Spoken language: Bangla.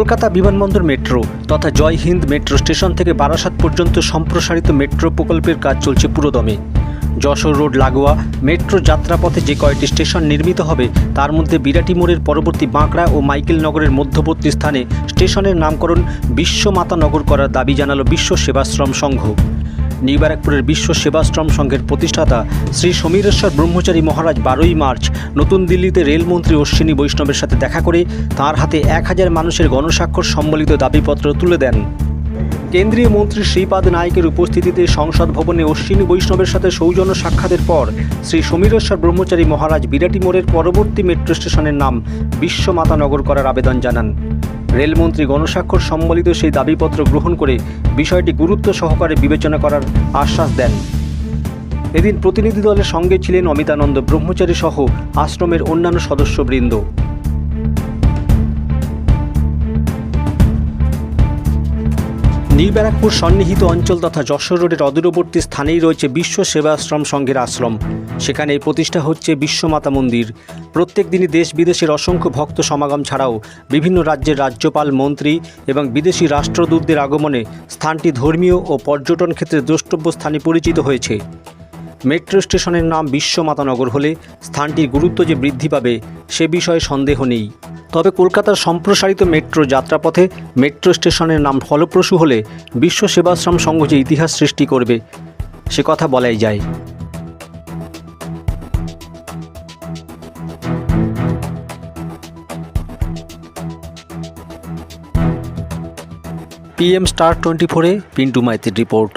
কলকাতা বিমানবন্দর মেট্রো তথা জয় হিন্দ মেট্রো স্টেশন থেকে বারাসাত পর্যন্ত সম্প্রসারিত মেট্রো প্রকল্পের কাজ চলছে পুরোদমে। যশোর রোড লাগোয়া মেট্রো যাত্রাপথে যে কয়টি স্টেশন নির্মিত হবে তার মধ্যে বিরাটি মোড়ের পরবর্তী বাঁকড়া ও মাইকেল নগরের মধ্যবর্তী স্থানে স্টেশনের নামকরণ বিশ্বমাতা নগর করার দাবি জানালো বিশ্ব সেবাশ্রম সংঘ। নিউ ব্যারাকপুরের বিশ্ব সেবাশ্রম সংঘের প্রতিষ্ঠাতা শ্রী সমীরেশ্বর ব্রহ্মচারী মহারাজ 12ই মার্চ নতুন দিল্লিতে রেলমন্ত্রী অশ্বিনী বৈষ্ণবের সাথে দেখা করে তাঁর হাতে 1000 মানুষের গণস্বাক্ষর সম্বলিত দাবিপত্র তুলে দেন। কেন্দ্রীয় মন্ত্রী শ্রীপাদ নাইকের উপস্থিতিতে সংসদ ভবনে অশ্বিনী বৈষ্ণবের সাথে সৌজন্য সাক্ষাতের পর শ্রী সমীরেশ্বর ব্রহ্মচারী মহারাজ বিরাটি মোড়ের পরবর্তী মেট্রো স্টেশনের নাম বিশ্বমাতা নগর করার আবেদন জানান। রেলমন্ত্রী গণস্বাক্ষর সম্বলিত সেই দাবিপত্র গ্রহণ করে বিষয়টি গুরুত্ব সহকারে বিবেচনা করার আশ্বাস দেন। এদিন প্রতিনিধি দলের সঙ্গে ছিলেন অমিতানন্দ ব্রহ্মচারী সহ আশ্রমের অন্যান্য সদস্যবৃন্দ। নিউ ব্যারাকপুর সন্নিহিত অঞ্চল তথা যশোর রোডের অদূরবর্তী স্থানেই রয়েছে বিশ্ব সেবাশ্রম সংঘের আশ্রম। সেখানে প্রতিষ্ঠা হচ্ছে বিশ্বমাতা মন্দির। প্রত্যেক দিনই দেশ বিদেশের অসংখ্য ভক্ত সমাগম ছাড়াও বিভিন্ন রাজ্যের রাজ্যপাল, মন্ত্রী এবং বিদেশি রাষ্ট্রদূতদের আগমনে স্থানটি ধর্মীয় ও পর্যটন ক্ষেত্রে দ্রষ্টব্য স্থানে পরিচিত হয়েছে। মেট্রো স্টেশনের নাম বিশ্বমাতা নগর হলে স্থানটির গুরুত্ব যে বৃদ্ধি পাবে সে বিষয়ে সন্দেহ নেই। তবে কলকাতার সম্প্রসারিত মেট্রো যাত্রাপথে মেট্রো স্টেশনের নাম ফলপ্রসূ হলে বিশ্ব সেবাশ্রম সংঘ যে ইতিহাস সৃষ্টি করবে সে কথা বলাই যায়। PM Star 24-এ পিন্টু মাইতির রিপোর্ট।